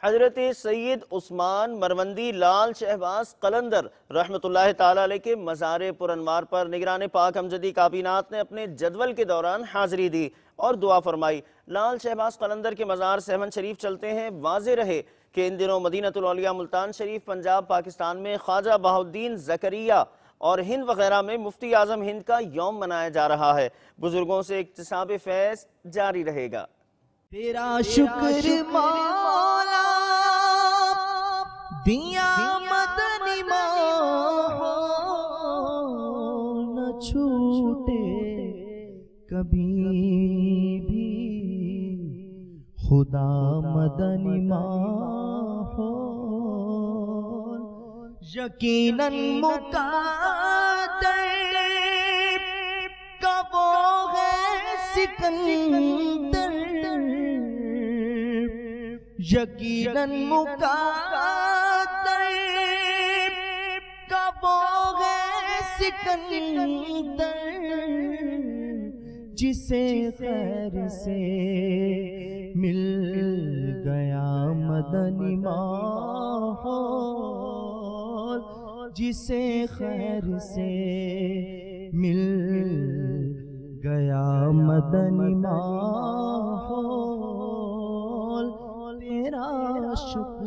حضرت سید عثمان مروندی لال شہباز قلندر رحمۃ اللہ تعالی علیہ کے مزار پرانوار پر نگران پاک امجدی کابینات نے اپنے جدول کے دوران حاضری دی اور دعا فرمائی۔ لال شہباز قلندر کے مزار سہمن شریف چلتے ہیں۔ واضح رہے کہ ان دنوں مدینہ الاولیاء ملتان شریف پنجاب پاکستان میں خواجہ بہاؤالدین زکریا اور ہند وغیرہ میں مفتی اعظم ہند کا یوم منایا جا رہا ہے۔ بزرگوں سے اکتساب فیض جاری رہے گا۔ تیرا شکر مولا دیا مدنی ماہ نہ چھوٹے کبھی بھی خدا مدنی ماہ یقیناً مقدر کا وہ ہے سکندر، یقیناً مقدر کا وہ ہے سکندر، جسے خیر سے مل گیا مدنی ماحول، جسے خیر سے مل گیا مدنی ماحول، تیرا شکر